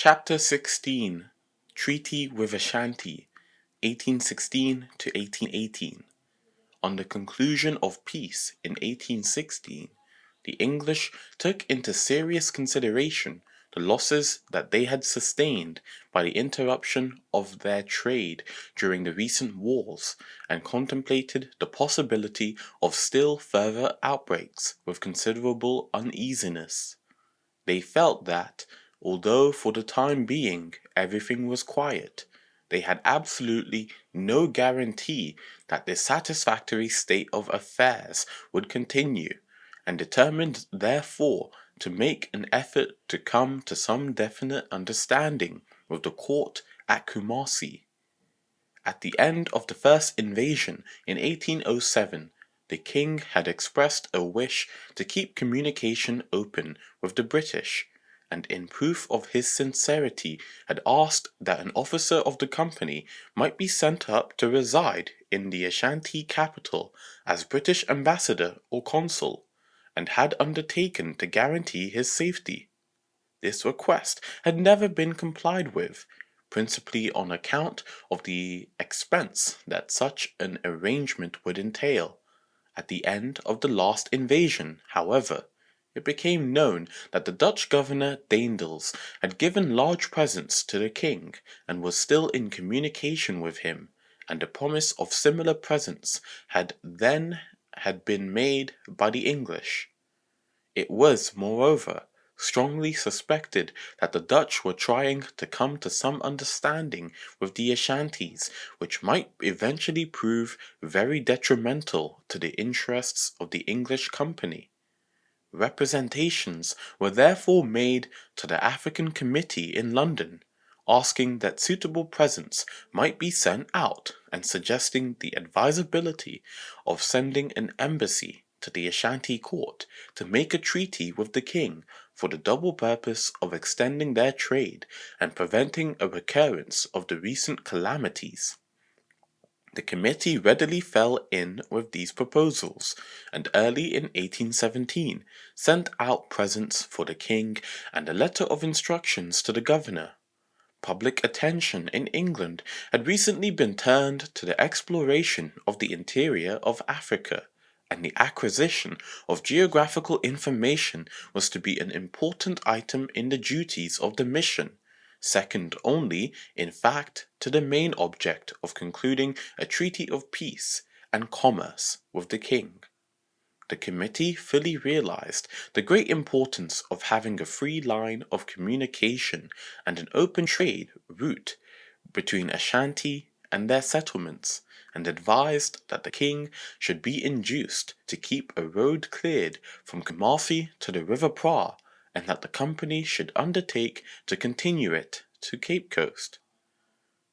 Chapter 16 Treaty with Ashanti, 1816 to 1818. On the conclusion of peace in 1816, the English took into serious consideration the losses that they had sustained by the interruption of their trade during the recent wars, and contemplated the possibility of still further outbreaks with considerable uneasiness. They felt that, although for the time being everything was quiet, they had absolutely no guarantee that this satisfactory state of affairs would continue, and determined therefore to make an effort to come to some definite understanding with the court at Kumasi. At the end of the first invasion in 1807, the king had expressed a wish to keep communication open with the British, and in proof of his sincerity had asked that an officer of the company might be sent up to reside in the Ashanti capital as British ambassador or consul, and had undertaken to guarantee his safety. This request had never been complied with, principally on account of the expense that such an arrangement would entail. At the end of the last invasion, however, it became known that the Dutch governor Daendels had given large presents to the king, and was still in communication with him, and a promise of similar presents had been made by the English. It was, moreover, strongly suspected that the Dutch were trying to come to some understanding with the Ashantis, which might eventually prove very detrimental to the interests of the English company. Representations were therefore made to the African Committee in London, asking that suitable presents might be sent out, and suggesting the advisability of sending an embassy to the Ashanti court to make a treaty with the king for the double purpose of extending their trade and preventing a recurrence of the recent calamities. The committee readily fell in with these proposals, and early in 1817 sent out presents for the king and a letter of instructions to the governor. Public attention in England had recently been turned to the exploration of the interior of Africa, and the acquisition of geographical information was to be an important item in the duties of the mission, second only, in fact, to the main object of concluding a treaty of peace and commerce with the king. The committee fully realized the great importance of having a free line of communication and an open trade route between Ashanti and their settlements, and advised that the king should be induced to keep a road cleared from Kumasi to the River Pra, and that the company should undertake to continue it to Cape Coast.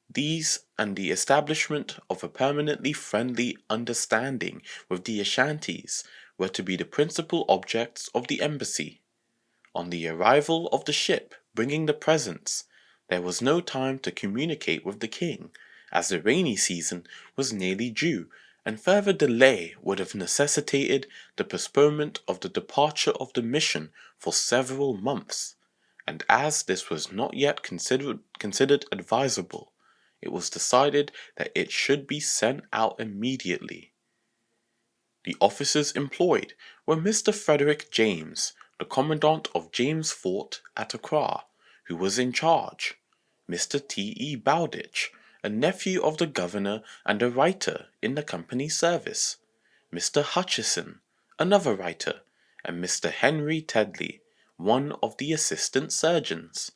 These and the establishment of a permanently friendly understanding with the Ashantis were to be the principal objects of the embassy. On the arrival of the ship bringing the presents, there was no time to communicate with the king, as the rainy season was nearly due, and further delay would have necessitated the postponement of the departure of the mission for several months, and as this was not yet considered advisable, it was decided that it should be sent out immediately. The officers employed were Mr. Frederick James, the commandant of James Fort at Accra, who was in charge; Mr. T.E. Bowditch, a nephew of the governor and a writer in the company's service; Mr. Hutchison, another writer; and Mr. Henry Tedley, one of the assistant surgeons.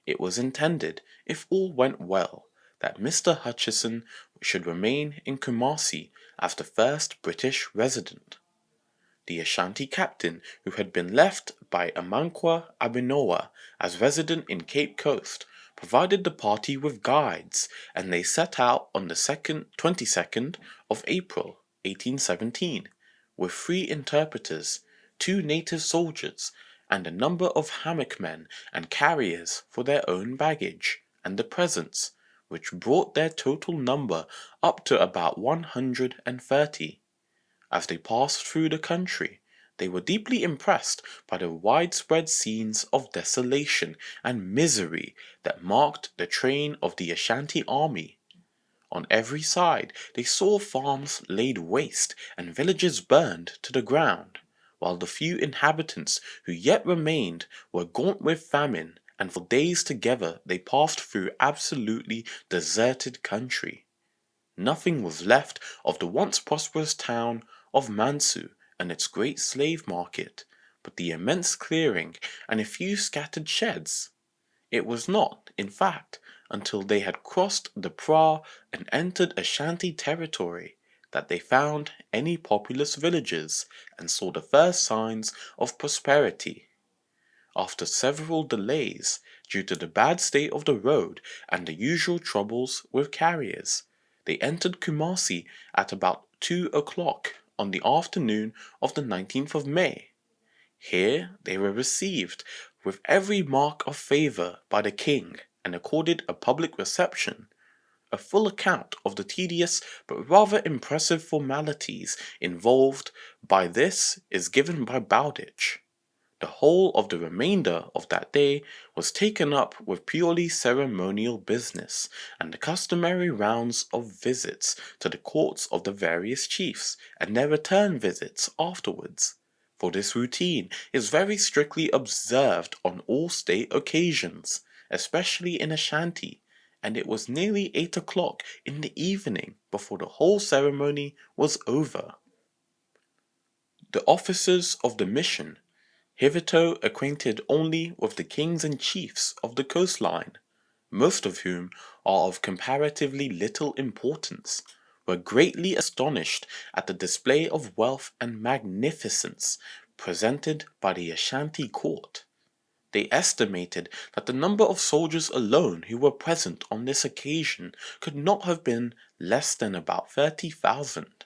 It was intended, if all went well, that Mr. Hutchison should remain in Kumasi as the first British resident. The Ashanti captain, who had been left by Amankwa Abinoa as resident in Cape Coast, provided the party with guides, and they set out on the 22nd of April, 1817, with 3 interpreters, 2 native soldiers, and a number of hammock men and carriers for their own baggage, and the presents, which brought their total number up to about 130. As they passed through the country, they were deeply impressed by the widespread scenes of desolation and misery that marked the train of the Ashanti army. On every side they saw farms laid waste and villages burned to the ground, while the few inhabitants who yet remained were gaunt with famine, and for days together they passed through absolutely deserted country. Nothing was left of the once prosperous town of Mansu and its great slave market, but the immense clearing and a few scattered sheds. It was not, in fact, until they had crossed the Pra and entered Ashanti territory that they found any populous villages and saw the first signs of prosperity. After several delays, due to the bad state of the road and the usual troubles with carriers, they entered Kumasi at about 2 o'clock on the afternoon of the 19th of May. Here they were received with every mark of favour by the king and accorded a public reception. A full account of the tedious but rather impressive formalities involved by this is given by Bowditch. The whole of the remainder of that day was taken up with purely ceremonial business and the customary rounds of visits to the courts of the various chiefs and their return visits afterwards, for this routine is very strictly observed on all state occasions, especially in Ashanti, and it was nearly 8 o'clock in the evening before the whole ceremony was over. The officers of the mission, hitherto acquainted only with the kings and chiefs of the coastline, most of whom are of comparatively little importance, were greatly astonished at the display of wealth and magnificence presented by the Ashanti court. They estimated that the number of soldiers alone who were present on this occasion could not have been less than about 30,000,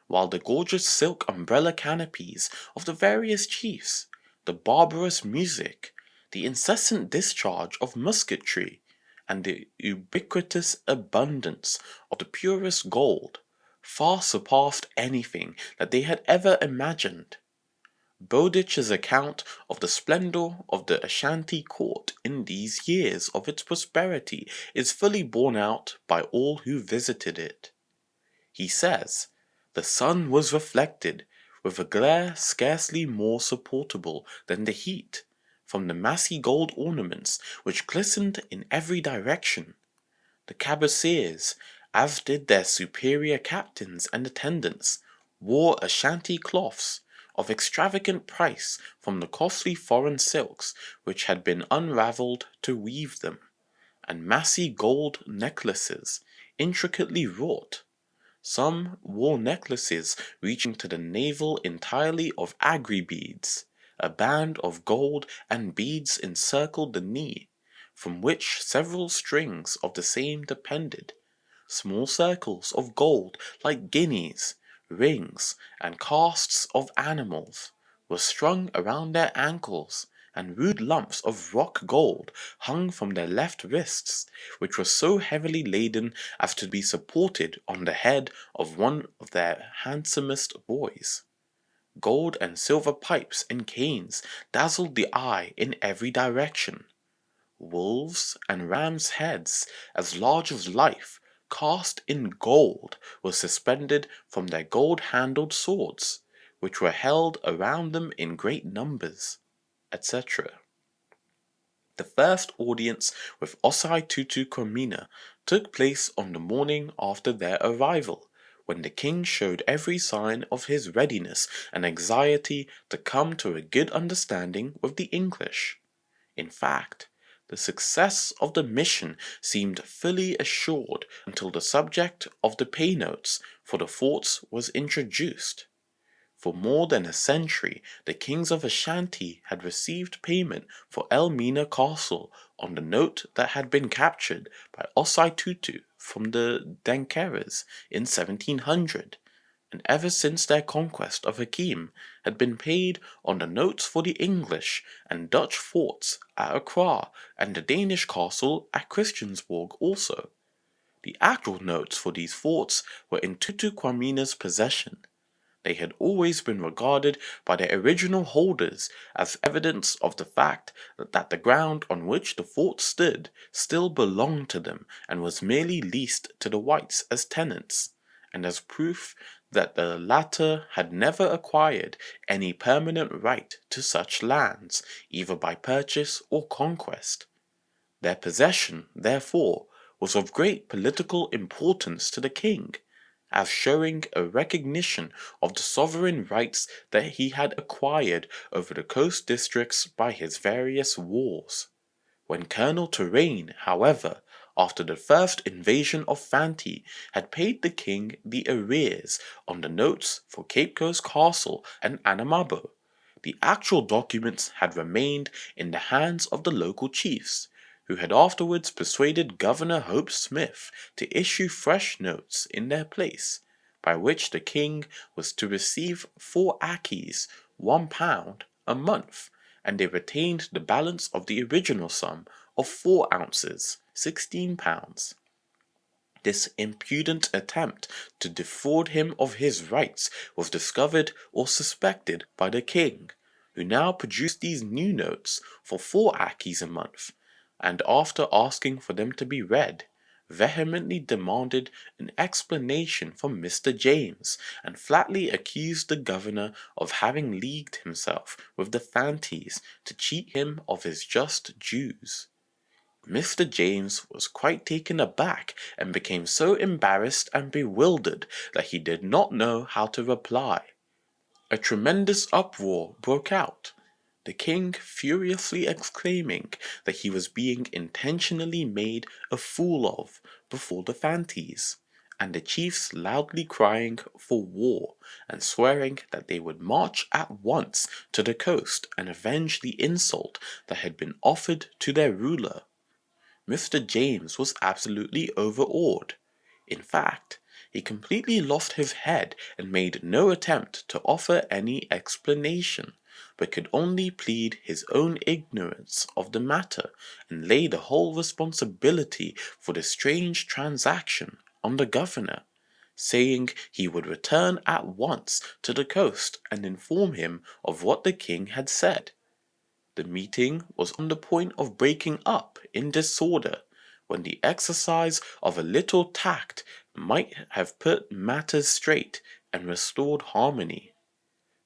while the gorgeous silk umbrella canopies of the various chiefs, the barbarous music, the incessant discharge of musketry, and the ubiquitous abundance of the purest gold, far surpassed anything that they had ever imagined. Bowditch's account of the splendour of the Ashanti court in these years of its prosperity is fully borne out by all who visited it. He says, "The sun was reflected, with a glare scarcely more supportable than the heat, from the massy gold ornaments which glistened in every direction. The cabaretiers, as did their superior captains and attendants, wore Ashanti cloths of extravagant price from the costly foreign silks which had been unravelled to weave them, and massy gold necklaces, intricately wrought. Some wore necklaces reaching to the navel entirely of agri beads. A band of gold and beads encircled the knee, from which several strings of the same depended. Small circles of gold, like guineas, rings, and casts of animals, were strung around their ankles, and rude lumps of rock gold hung from their left wrists, which were so heavily laden as to be supported on the head of one of their handsomest boys. Gold and silver pipes and canes dazzled the eye in every direction. Wolves and rams' heads, as large as life, cast in gold, were suspended from their gold-handled swords, which were held around them in great numbers, etc. The first audience with Osei Tutu Kwamina took place on the morning after their arrival, when the king showed every sign of his readiness and anxiety to come to a good understanding with the English. In fact, the success of the mission seemed fully assured until the subject of the pay notes for the forts was introduced. For more than a century the kings of Ashanti had received payment for Elmina Castle on the note that had been captured by Osei Tutu from the Dankeras in 1700, and ever since their conquest of Hakeem had been paid on the notes for the English and Dutch forts at Accra and the Danish castle at Christiansborg also. The actual notes for these forts were in Tutu Kwamina's possession. they had always been regarded by their original holders as evidence of the fact that the ground on which the fort stood still belonged to them and was merely leased to the whites as tenants, and as proof that the latter had never acquired any permanent right to such lands, either by purchase or conquest. Their possession, therefore, was of great political importance to the king, as showing a recognition of the sovereign rights that he had acquired over the coast districts by his various wars. When Colonel Terrain, however, after the first invasion of Fanti, had paid the king the arrears on the notes for Cape Coast Castle and Anamabo, the actual documents had remained in the hands of the local chiefs, who had afterwards persuaded Governor Hope Smith to issue fresh notes in their place, by which the king was to receive 4 akis, £1, a month, and they retained the balance of the original sum of 4 ounces, £16. This impudent attempt to defraud him of his rights was discovered or suspected by the king, who now produced these new notes for 4 akis a month, and after asking for them to be read, vehemently demanded an explanation from Mr. James, and flatly accused the governor of having leagued himself with the Fantis to cheat him of his just dues. Mr. James was quite taken aback and became so embarrassed and bewildered that he did not know how to reply. A tremendous uproar broke out, the king furiously exclaiming that he was being intentionally made a fool of before the Fantis, and the chiefs loudly crying for war and swearing that they would march at once to the coast and avenge the insult that had been offered to their ruler. Mr. James was absolutely overawed. In fact, he completely lost his head and made no attempt to offer any explanation, but could only plead his own ignorance of the matter and lay the whole responsibility for the strange transaction on the governor, saying he would return at once to the coast and inform him of what the king had said. The meeting was on the point of breaking up in disorder, when the exercise of a little tact might have put matters straight and restored harmony.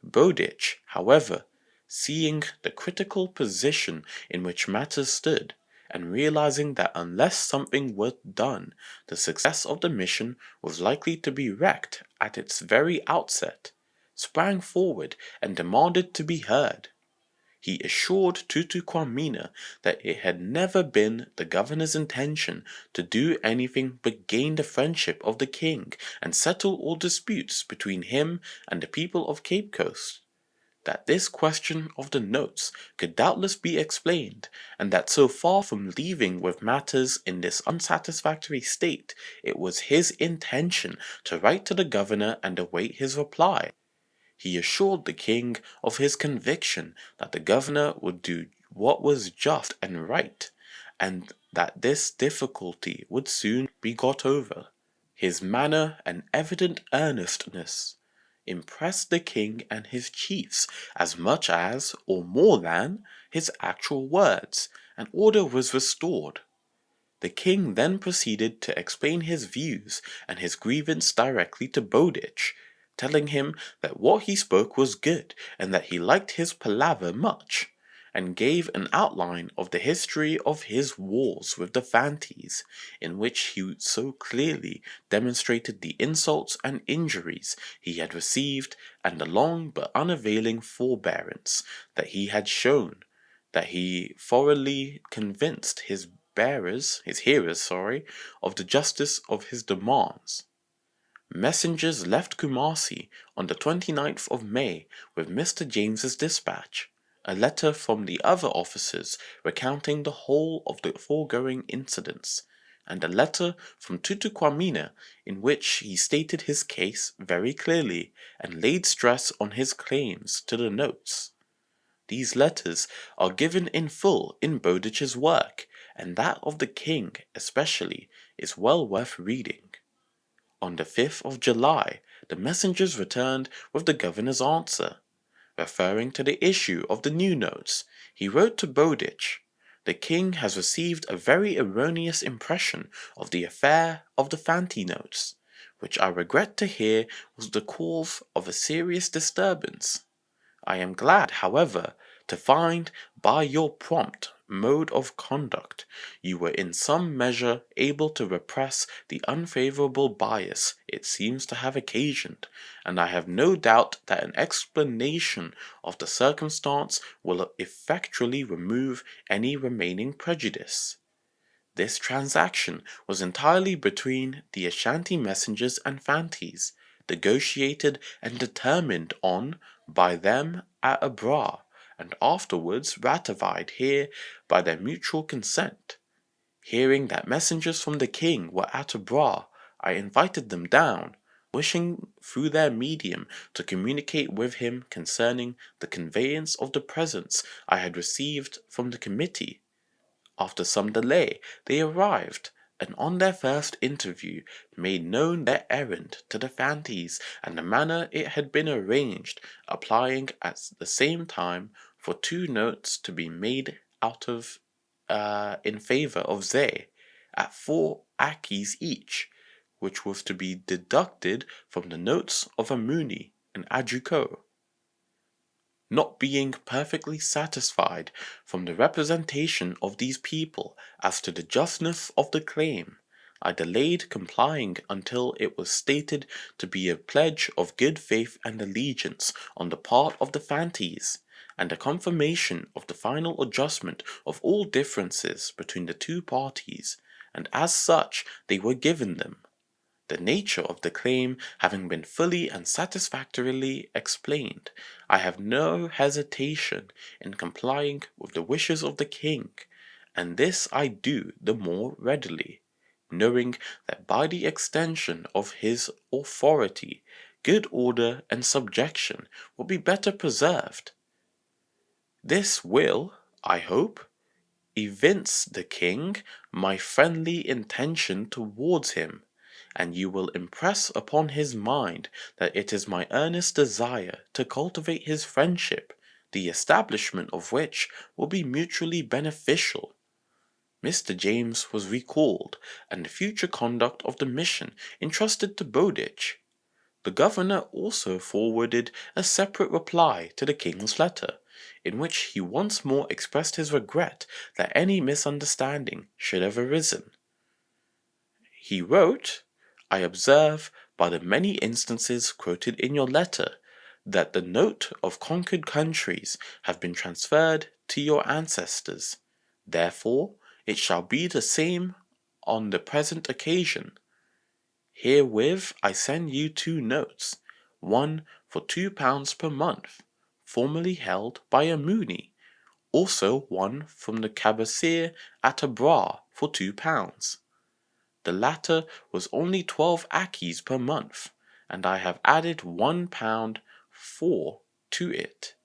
Bowditch, however, seeing the critical position in which matters stood, and realizing that unless something were done, the success of the mission was likely to be wrecked at its very outset, sprang forward and demanded to be heard. He assured Tutuquamina that it had never been the governor's intention to do anything but gain the friendship of the king and settle all disputes between him and the people of Cape Coast, that this question of the notes could doubtless be explained, and that so far from leaving with matters in this unsatisfactory state, it was his intention to write to the governor and await his reply. He assured the king of his conviction that the governor would do what was just and right, and that this difficulty would soon be got over. His manner and evident earnestness impressed the king and his chiefs as much as, or more than, his actual words, and order was restored. The king then proceeded to explain his views and his grievance directly to Bowditch, telling him that what he spoke was good and that he liked his palaver much, and gave an outline of the history of his wars with the Fantis, in which he so clearly demonstrated the insults and injuries he had received and the long but unavailing forbearance that he had shown, that he thoroughly convinced his hearers, of the justice of his demands. Messengers left Kumasi on the 29th of May with Mr. James's dispatch, a letter from the other officers recounting the whole of the foregoing incidents, and a letter from Tutuquamina in which he stated his case very clearly and laid stress on his claims to the notes. These letters are given in full in Bowditch's work, and that of the king, especially, is well worth reading. On the 5th of July, the messengers returned with the governor's answer. Referring to the issue of the new notes, he wrote to Bowditch, "The king has received a very erroneous impression of the affair of the Fanti notes, which I regret to hear was the cause of a serious disturbance. I am glad, however, to find by your prompt mode of conduct you were in some measure able to repress the unfavorable bias it seems to have occasioned, and I have no doubt that an explanation of the circumstance will effectually remove any remaining prejudice." This transaction was entirely between the Ashanti messengers and Fantis, negotiated and determined on by them at Abra, and afterwards ratified here by their mutual consent. Hearing that messengers from the king were at Abra, I invited them down, wishing through their medium to communicate with him concerning the conveyance of the presents I had received from the committee. After some delay they arrived, and on their first interview made known their errand to the Fantis and the manner it had been arranged, applying at the same time for 2 notes to be made out of in favor of Zay at 4 akis each, which was to be deducted from the notes of Amuni and Adjuko. Not being perfectly satisfied from the representation of these people as to the justness of the claim, I delayed complying until it was stated to be a pledge of good faith and allegiance on the part of the Fantis, and a confirmation of the final adjustment of all differences between the 2 parties, and as such they were given them. The nature of the claim having been fully and satisfactorily explained, I have no hesitation in complying with the wishes of the king, and this I do the more readily, knowing that by the extension of his authority, good order and subjection will be better preserved. This will, I hope, evince the king my friendly intention towards him, and you will impress upon his mind that it is my earnest desire to cultivate his friendship, the establishment of which will be mutually beneficial." Mr. James was recalled, and the future conduct of the mission entrusted to Bowditch. The governor also forwarded a separate reply to the king's letter, in which he once more expressed his regret that any misunderstanding should have arisen. He wrote, "I observe, by the many instances quoted in your letter, that the note of conquered countries have been transferred to your ancestors. Therefore, it shall be the same on the present occasion. Herewith I send you 2 notes, one for £2 per month, formerly held by a Mooney, also one from the Cabasir at Abra for £2. The latter was only 12 akis per month, and I have added £1 4 to it.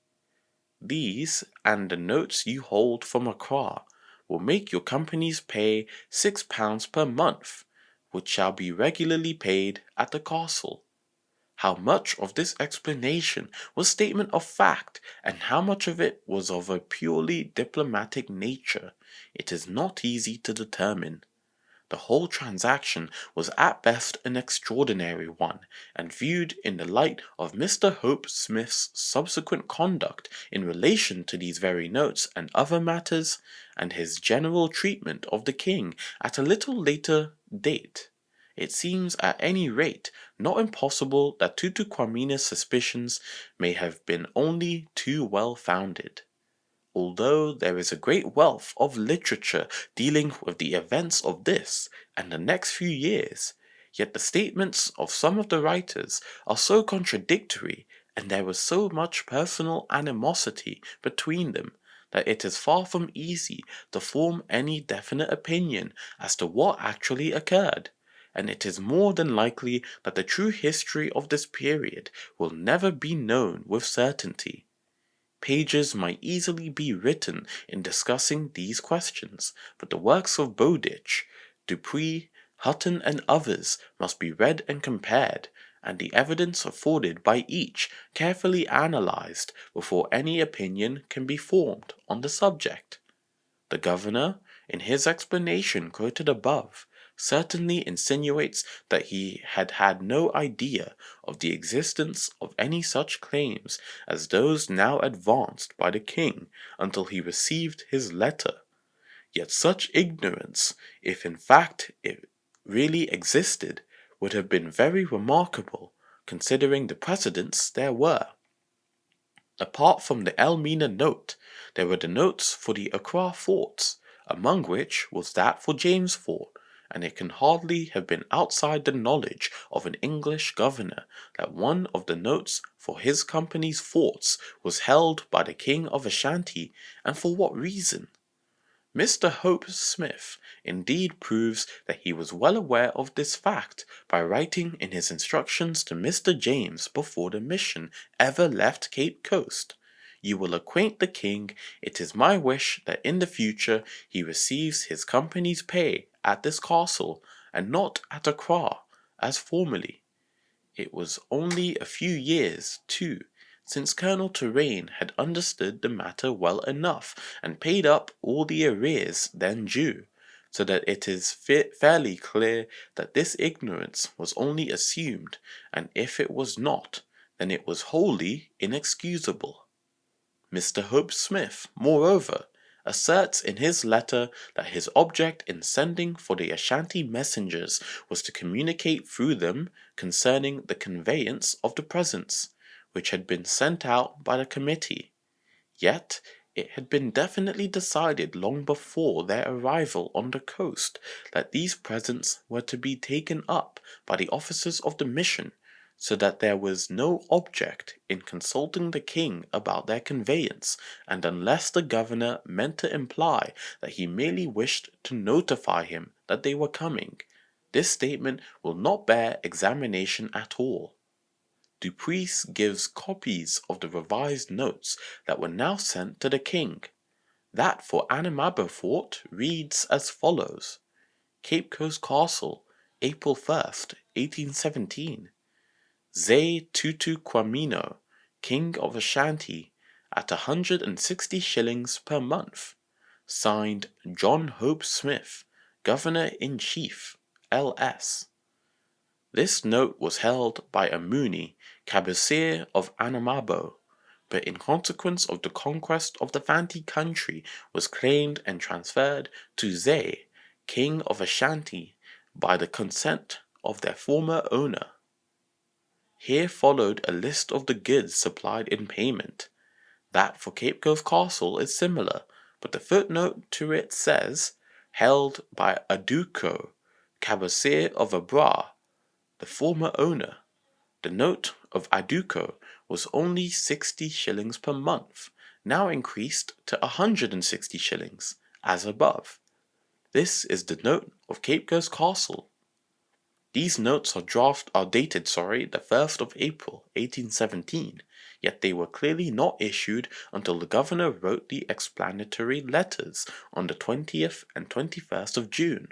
These, and the notes you hold from Accra, will make your companies pay £6 per month, which shall be regularly paid at the castle." How much of this explanation was statement of fact, and how much of it was of a purely diplomatic nature, it is not easy to determine. The whole transaction was at best an extraordinary one, and viewed in the light of Mr. Hope Smith's subsequent conduct in relation to these very notes and other matters, and his general treatment of the king at a little later date, it seems at any rate not impossible that Tutu Kwamina's suspicions may have been only too well founded. Although there is a great wealth of literature dealing with the events of this and the next few years, yet the statements of some of the writers are so contradictory, and there was so much personal animosity between them, that it is far from easy to form any definite opinion as to what actually occurred, and it is more than likely that the true history of this period will never be known with certainty. Pages might easily be written in discussing these questions, but the works of Bowditch, Dupuy, Hutton and others must be read and compared, and the evidence afforded by each carefully analysed before any opinion can be formed on the subject. The governor, in his explanation quoted above, certainly insinuates that he had had no idea of the existence of any such claims as those now advanced by the king until he received his letter. Yet such ignorance, if in fact it really existed, would have been very remarkable, considering the precedents there were. Apart from the Elmina note, there were the notes for the Accra forts, among which was that for James Fort, and it can hardly have been outside the knowledge of an English governor that one of the notes for his company's forts was held by the King of Ashanti, and for what reason. Mr. Hope Smith indeed proves that he was well aware of this fact by writing in his instructions to Mr. James before the mission ever left Cape Coast. You will acquaint the king, it is my wish that in the future he receives his company's pay at this castle, and not at Accra, as formerly. It was only a few years, too, since Colonel Terrain had understood the matter well enough and paid up all the arrears then due, so that it is fairly clear that this ignorance was only assumed, and if it was not, then it was wholly inexcusable. Mr. Hope Smith, moreover, asserts in his letter that his object in sending for the Ashanti messengers was to communicate through them concerning the conveyance of the presents, which had been sent out by the committee. Yet it had been definitely decided long before their arrival on the coast that these presents were to be taken up by the officers of the mission, so that there was no object in consulting the king about their conveyance, and unless the governor meant to imply that he merely wished to notify him that they were coming, this statement will not bear examination at all. Dupuis gives copies of the revised notes that were now sent to the king. That for Anamabo Fort reads as follows: Cape Coast Castle, April 1st, 1817. Zay Tutu Kwamino, King of Ashanti, at 160 shillings per month. Signed John Hope Smith, Governor-in-Chief, L.S. This note was held by a Mooney, Cabecere of Anamabo, but in consequence of the conquest of the Fanti country was claimed and transferred to Zay, King of Ashanti, by the consent of their former owner. Here followed a list of the goods supplied in payment. That for Cape Coast Castle is similar, but the footnote to it says, held by Aduko, Cabecere of Abra, the former owner. The note of Aduko was only 60 shillings per month, now increased to 160 shillings, as above. This is the note of Cape Coast Castle. These notes are dated the 1st of April, 1817, yet they were clearly not issued until the governor wrote the explanatory letters on the 20th and 21st of June.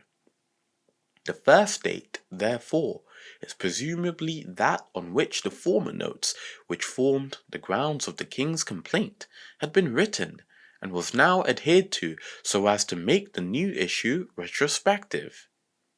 The first date, therefore, is presumably that on which the former notes, which formed the grounds of the king's complaint, had been written, and was now adhered to so as to make the new issue retrospective.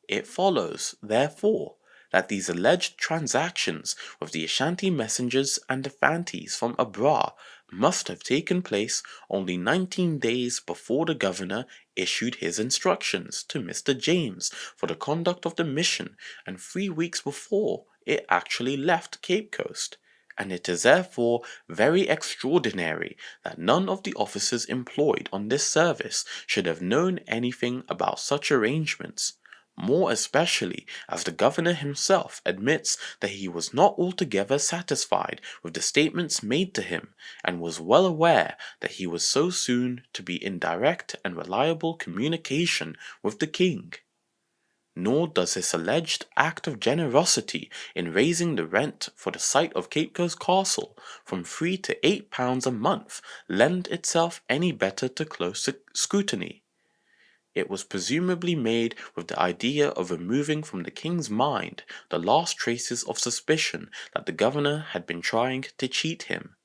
It follows, therefore, that these alleged transactions with the Ashanti messengers and the Fantis from Abra must have taken place only 19 days before the governor issued his instructions to Mr. James for the conduct of the mission, and 3 weeks before it actually left Cape Coast, and it is therefore very extraordinary that none of the officers employed on this service should have known anything about such arrangements, more especially as the governor himself admits that he was not altogether satisfied with the statements made to him, and was well aware that he was so soon to be in direct and reliable communication with the king. Nor does this alleged act of generosity in raising the rent for the site of Cape Coast Castle from £3 to £8 a month lend itself any better to close scrutiny. It was presumably made with the idea of removing from the king's mind the last traces of suspicion that the governor had been trying to cheat him.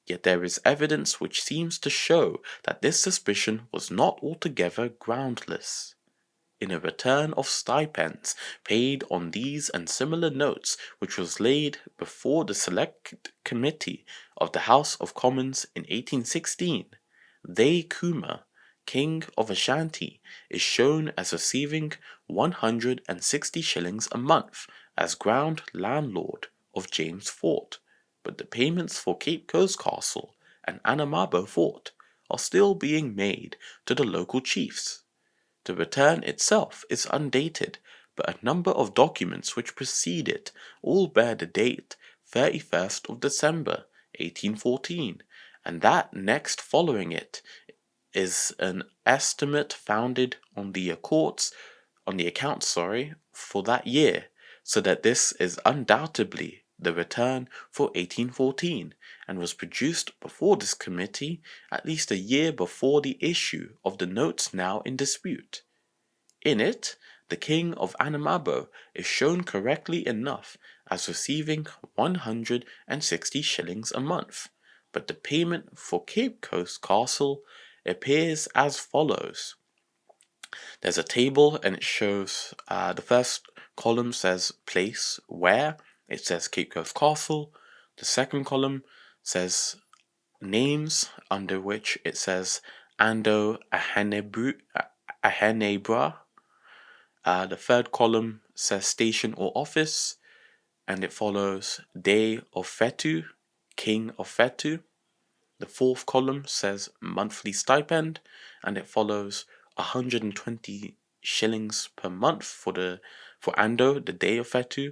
Yet there is evidence which seems to show that this suspicion was not altogether groundless. In a return of stipends paid on these and similar notes, which was laid before the Select Committee of the House of Commons in 1816, They Kuma, King of Ashanti, is shown as receiving 160 shillings a month as ground landlord of James Fort, but the payments for Cape Coast Castle and Anamabo Fort are still being made to the local chiefs. The return itself is undated, but a number of documents which precede it all bear the date 31st of December 1814, and that next following it is an estimate founded on the accounts for that year, so that this is undoubtedly the return for 1814, and was produced before this committee at least a year before the issue of the notes now in dispute. In it, the king of Anamabo is shown correctly enough as receiving 160 shillings a month, but the payment for Cape Coast Castle appears as follows. There's a table and it shows the first column says place where, it says Cape Coast Castle. The second column says names, under which it says Ando Ahenebra. The third column says station or office, and it follows Day of Fetu, King of Fetu. The fourth column says monthly stipend, and it follows 120 shillings per month for Ando, the Day of Fetu,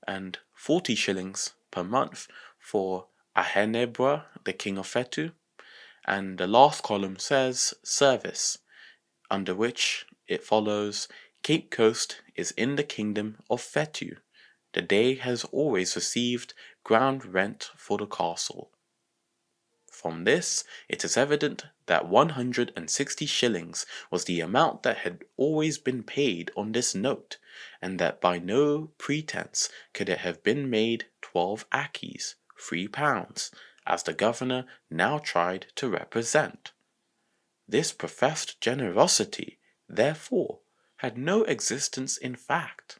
and 40 shillings per month for Ahenebra, the King of Fetu. And the last column says service, under which it follows Cape Coast is in the kingdom of Fetu. The Day has always received ground rent for the castle. From this, it is evident that 160 shillings was the amount that had always been paid on this note, and that by no pretence could it have been made 12 akis, £3, as the governor now tried to represent. This professed generosity, therefore, had no existence in fact.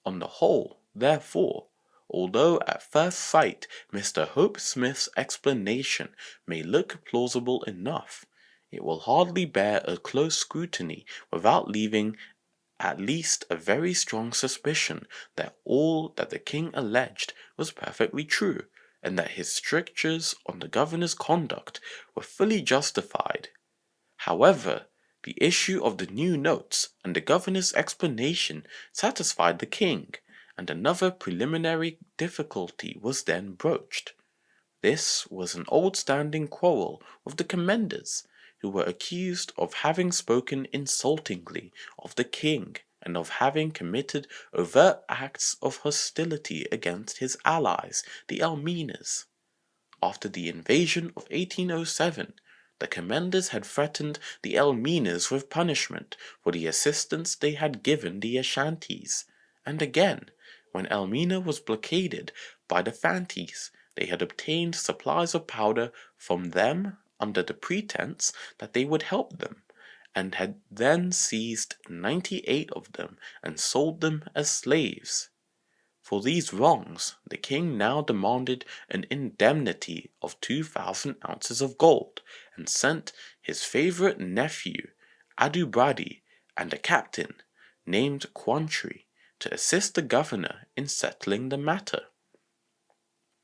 On the whole, therefore, although at first sight Mr. Hope Smith's explanation may look plausible enough, it will hardly bear a close scrutiny without leaving at least a very strong suspicion that all that the king alleged was perfectly true, and that his strictures on the governor's conduct were fully justified. However, the issue of the new notes and the governor's explanation satisfied the king, and another preliminary difficulty was then broached. This was an old-standing quarrel with the commenders, who were accused of having spoken insultingly of the king and of having committed overt acts of hostility against his allies, the Alminas. After the invasion of 1807, the commenders had threatened the Alminas with punishment for the assistance they had given the Ashantis, and again, when Elmina was blockaded by the Fantis, they had obtained supplies of powder from them under the pretense that they would help them, and had then seized 98 of them and sold them as slaves. For these wrongs, the king now demanded an indemnity of 2,000 ounces of gold, and sent his favourite nephew, Adubradi, and a captain, named Quantry, to assist the governor in settling the matter.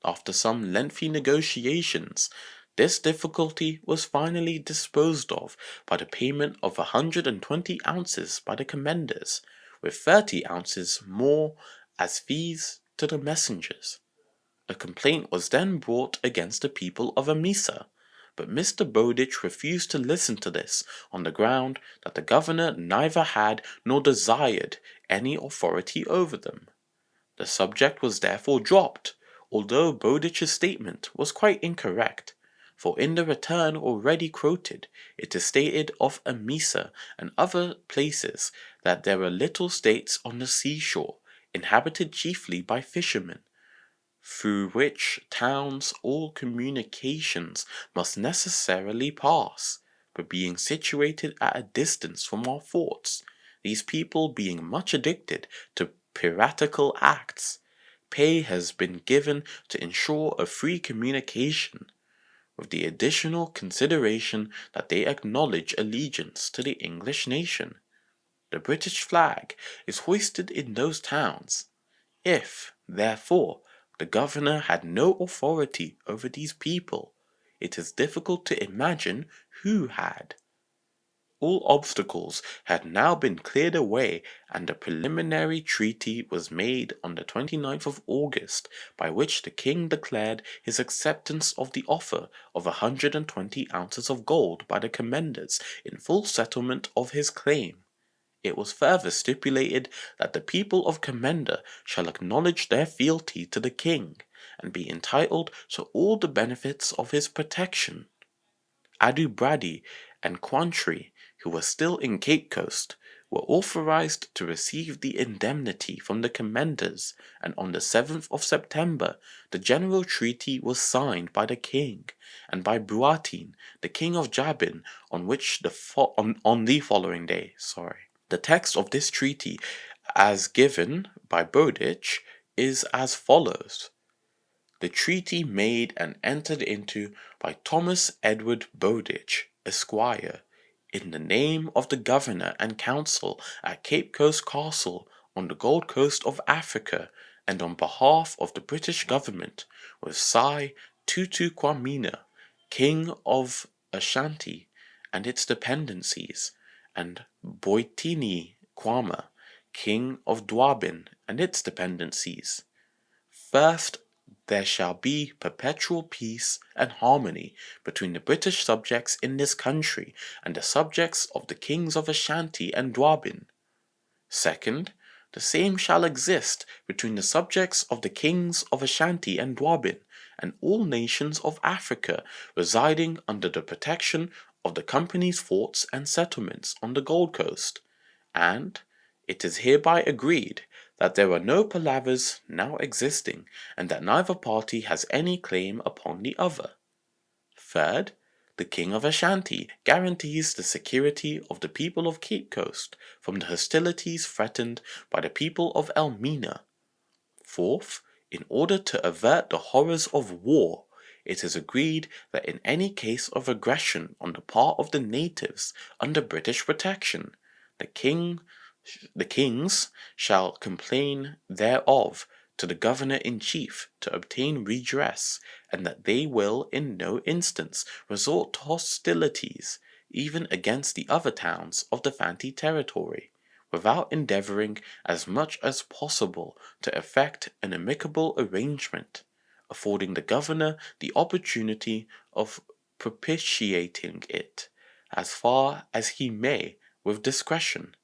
After some lengthy negotiations, this difficulty was finally disposed of by the payment of 120 ounces by the commenders, with 30 ounces more as fees to the messengers. A complaint was then brought against the people of Amisa, but Mr. Bowditch refused to listen to this on the ground that the governor neither had nor desired any authority over them. The subject was therefore dropped, although Bowditch's statement was quite incorrect. for in the return already quoted, it is stated of Amisa and other places that there are little states on the seashore, inhabited chiefly by fishermen, through which towns all communications must necessarily pass, but being situated at a distance from our forts, these people being much addicted to piratical acts, pay has been given to ensure a free communication, with the additional consideration that they acknowledge allegiance to the English nation. The British flag is hoisted in those towns. If, therefore, the governor had no authority over these people, it is difficult to imagine who had. All obstacles had now been cleared away, and a preliminary treaty was made on the 29th of August, by which the king declared his acceptance of the offer of 120 ounces of gold by the commenders in full settlement of his claim. It was further stipulated that the people of Commenda shall acknowledge their fealty to the king, and be entitled to all the benefits of his protection. Adubradi and Quantry, who were still in Cape Coast, were authorized to receive the indemnity from the commenders, and on the 7th of September the general treaty was signed by the king, and by Buatin, the king of Jabin, on the following day. The text of this treaty, as given by Bowditch, is as follows. The treaty made and entered into by Thomas Edward Bowditch, Esquire, in the name of the Governor and Council at Cape Coast Castle on the Gold Coast of Africa, and on behalf of the British Government, with Sai Tutu Kwamina, King of Ashanti and its dependencies, and Boitini Kwama, King of Dwabin and its dependencies. First, there shall be perpetual peace and harmony between the British subjects in this country and the subjects of the kings of Ashanti and Dwabin. Second, the same shall exist between the subjects of the kings of Ashanti and Dwabin and all nations of Africa residing under the protection of the company's forts and settlements on the Gold Coast, and it is hereby agreed that there are no palavers now existing, and that neither party has any claim upon the other. Third, the King of Ashanti guarantees the security of the people of Cape Coast from the hostilities threatened by the people of Elmina. Fourth, in order to avert the horrors of war, it is agreed that in any case of aggression on the part of the natives under British protection, the kings shall complain thereof to the governor-in-chief to obtain redress, and that they will in no instance resort to hostilities, even against the other towns of the Fanti territory, without endeavouring as much as possible to effect an amicable arrangement, affording the governor the opportunity of propitiating it, as far as he may with discretion.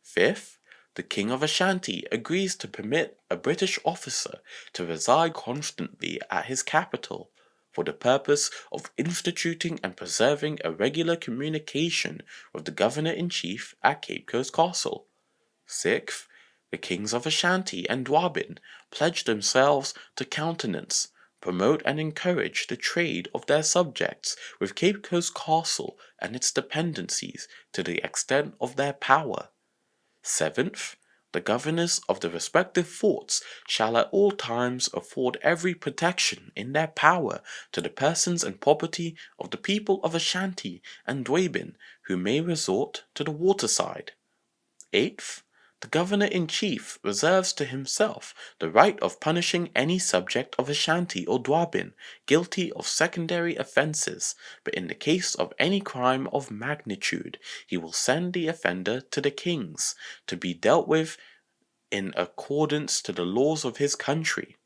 Fifth, the King of Ashanti agrees to permit a British officer to reside constantly at his capital, for the purpose of instituting and preserving a regular communication with the Governor-in-Chief at Cape Coast Castle. Sixth, the Kings of Ashanti and Dwabin pledge themselves to countenance, promote and encourage the trade of their subjects with Cape Coast Castle and its dependencies to the extent of their power. Seventh, the governors of the respective forts shall at all times afford every protection in their power to the persons and property of the people of Ashanti and Dwabin who may resort to the waterside. Eighth, the governor-in-chief reserves to himself the right of punishing any subject of Ashanti or Dwabin guilty of secondary offences, but in the case of any crime of magnitude, he will send the offender to the kings, to be dealt with in accordance to the laws of his country.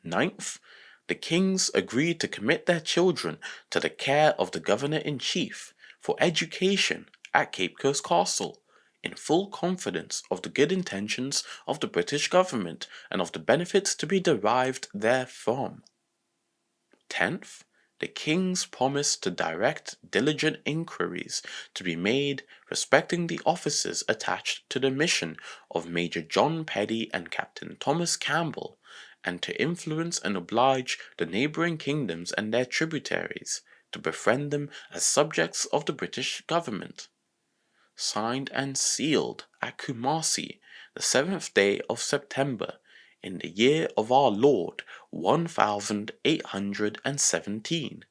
Ninth, the kings agree to commit their children to the care of the governor-in-chief for education at Cape Coast Castle, in full confidence of the good intentions of the British government and of the benefits to be derived therefrom. Tenth, the king's promise to direct diligent inquiries to be made respecting the officers attached to the mission of Major John Petty and Captain Thomas Campbell, and to influence and oblige the neighbouring kingdoms and their tributaries to befriend them as subjects of the British government. Signed and sealed at Kumasi, the 7th day of September, in the year of our Lord 1817.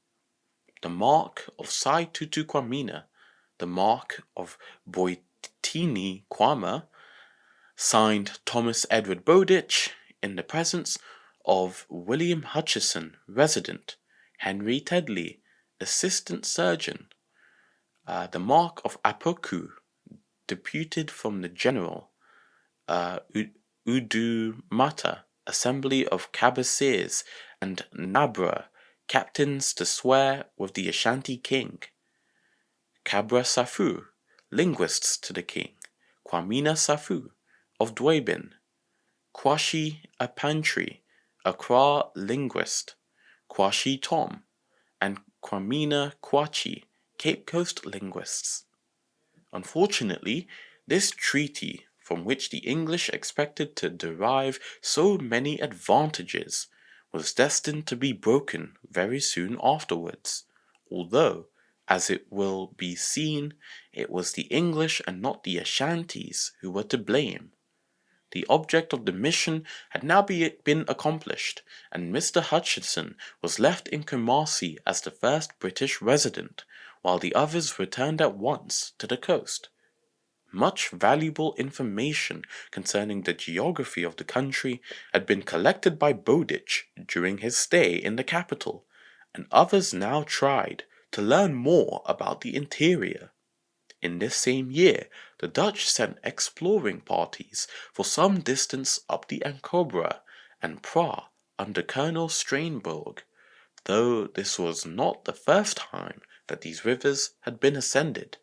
The mark of Sai Tutu Kwamina, the mark of Boitini Kwama, signed Thomas Edward Bowditch, in the presence of William Hutcheson, Resident, Henry Tedley, Assistant Surgeon, the mark of Apoku, deputed from the General, Udumata, Assembly of Cabassiers, and Nabra, captains to swear with the Ashanti king. Cabra Safu, linguists to the king. Kwamina Safu, of Dwebin. Kwashi Apantri, Accra linguist. Kwashi Tom, and Kwamina Kwachi, Cape Coast linguists. Unfortunately, this treaty, from which the English expected to derive so many advantages, was destined to be broken very soon afterwards, although, as it will be seen, it was the English and not the Ashantis who were to blame. The object of the mission had now been accomplished, and Mr. Hutchinson was left in Kumasi as the first British resident, while the others returned at once to the coast. Much valuable information concerning the geography of the country had been collected by Bowditch during his stay in the capital, and others now tried to learn more about the interior. In this same year, the Dutch sent exploring parties for some distance up the Ancobra and Pra under Colonel Strainborg, though this was not the first time that these rivers had been ascended,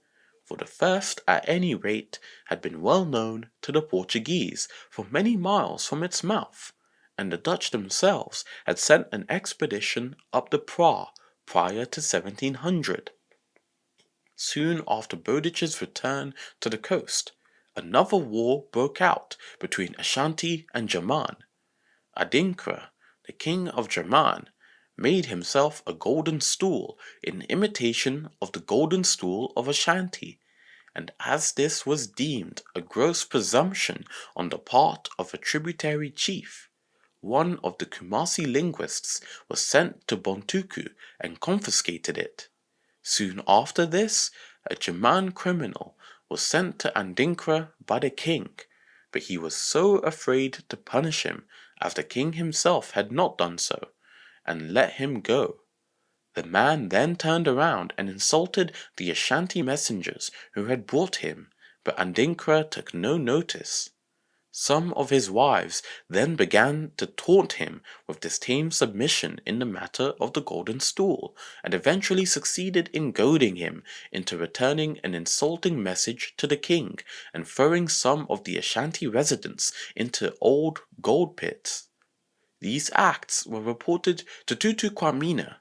for the first at any rate had been well known to the Portuguese for many miles from its mouth, and the Dutch themselves had sent an expedition up the Pra prior to 1700. Soon after Bowditch's return to the coast, another war broke out between Ashanti and German. Adinkra, the king of German, made himself a golden stool in imitation of the golden stool of Ashanti, and as this was deemed a gross presumption on the part of a tributary chief, one of the Kumasi linguists was sent to Bontuku and confiscated it. Soon after this, a German criminal was sent to Adinkra by the king, but he was so afraid to punish him, as the king himself had not done so, and let him go. The man then turned around and insulted the Ashanti messengers who had brought him, but Adinkra took no notice. Some of his wives then began to taunt him with this tame submission in the matter of the golden stool, and eventually succeeded in goading him into returning an insulting message to the king and throwing some of the Ashanti residents into old gold pits. These acts were reported to Tutu Kwamina,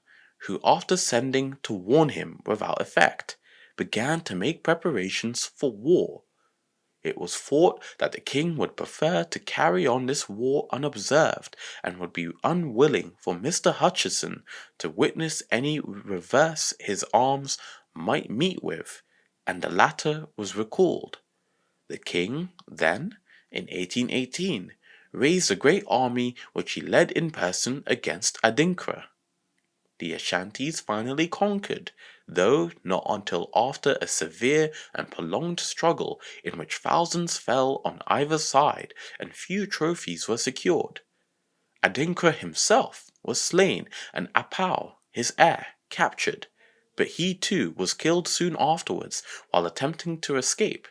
who, after sending to warn him without effect, began to make preparations for war. It was thought that the king would prefer to carry on this war unobserved, and would be unwilling for Mr. Hutcheson to witness any reverse his arms might meet with, and the latter was recalled. The king then, in 1818, raised a great army which he led in person against Adinkra. The Ashantis finally conquered, though not until after a severe and prolonged struggle in which thousands fell on either side and few trophies were secured. Adinkra himself was slain and Apau, his heir, captured, but he too was killed soon afterwards while attempting to escape.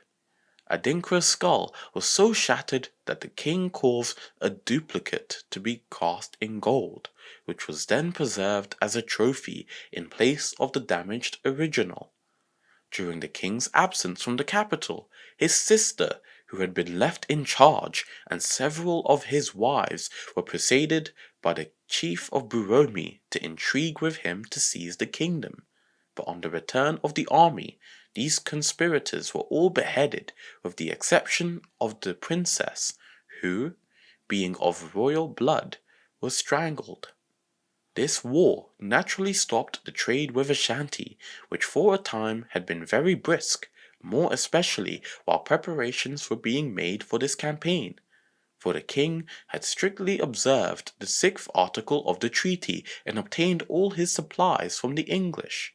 Adinkra's skull was so shattered that the king caused a duplicate to be cast in gold, which was then preserved as a trophy in place of the damaged original. During the king's absence from the capital, his sister, who had been left in charge, and several of his wives were preceded by the chief of Buromi, to intrigue with him to seize the kingdom. But on the return of the army, these conspirators were all beheaded, with the exception of the princess, who, being of royal blood, was strangled. This war naturally stopped the trade with Ashanti, which for a time had been very brisk, more especially while preparations were being made for this campaign. For the king had strictly observed the 6th article of the treaty and obtained all his supplies from the English.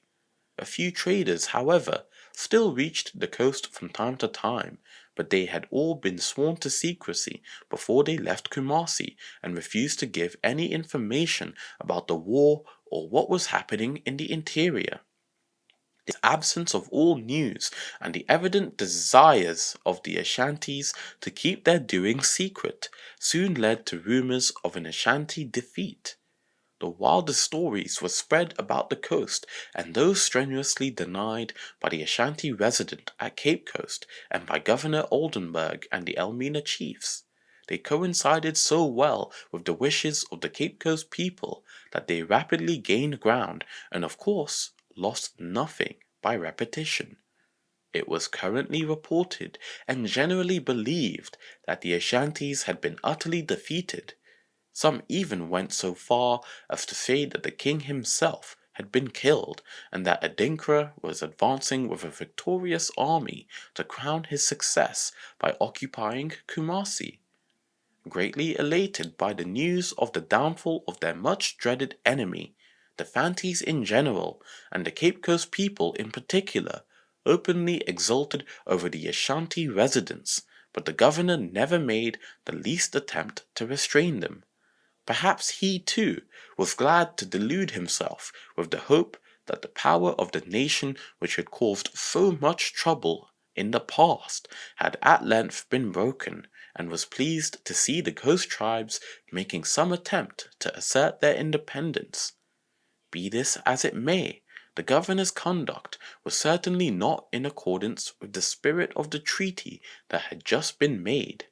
A few traders, however, still reached the coast from time to time, but they had all been sworn to secrecy before they left Kumasi and refused to give any information about the war or what was happening in the interior. This absence of all news and the evident desires of the Ashantis to keep their doings secret soon led to rumors of an Ashanti defeat. The wildest stories were spread about the coast, and those strenuously denied by the Ashanti resident at Cape Coast and by Governor Oldenburg and the Elmina chiefs. They coincided so well with the wishes of the Cape Coast people that they rapidly gained ground and of course lost nothing by repetition. It was currently reported and generally believed that the Ashantis had been utterly defeated. Some even went so far as to say that the king himself had been killed and that Adinkra was advancing with a victorious army to crown his success by occupying Kumasi. Greatly elated by the news of the downfall of their much dreaded enemy, the Fantis in general, and the Cape Coast people in particular, openly exulted over the Ashanti residents, but the governor never made the least attempt to restrain them. Perhaps he, too, was glad to delude himself with the hope that the power of the nation which had caused so much trouble in the past had at length been broken, and was pleased to see the coast tribes making some attempt to assert their independence. Be this as it may, the governor's conduct was certainly not in accordance with the spirit of the treaty that had just been made.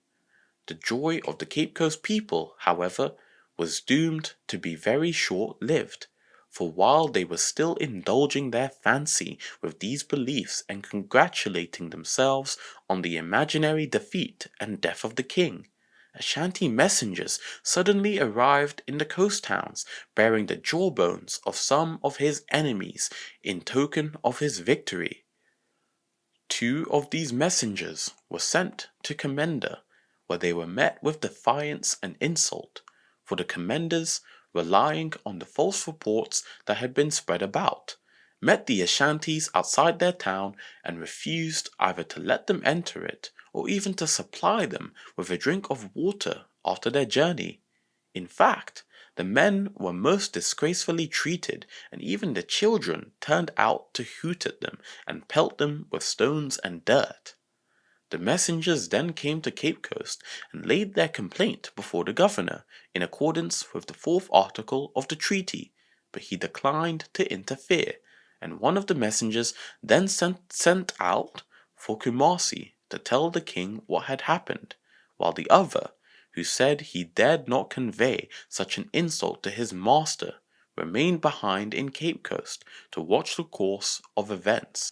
The joy of the Cape Coast people, however, was doomed to be very short-lived, for while they were still indulging their fancy with these beliefs and congratulating themselves on the imaginary defeat and death of the king, Ashanti messengers suddenly arrived in the coast towns, bearing the jawbones of some of his enemies in token of his victory. 2 of these messengers were sent to Commander, where they were met with defiance and insult, for the commanders, relying on the false reports that had been spread about, met the Ashantis outside their town and refused either to let them enter it or even to supply them with a drink of water after their journey. In fact, the men were most disgracefully treated, and even the children turned out to hoot at them and pelt them with stones and dirt. The messengers then came to Cape Coast and laid their complaint before the governor, in accordance with the 4th article of the treaty, but he declined to interfere, and one of the messengers then sent out for Kumasi to tell the king what had happened, while the other, who said he dared not convey such an insult to his master, remained behind in Cape Coast to watch the course of events.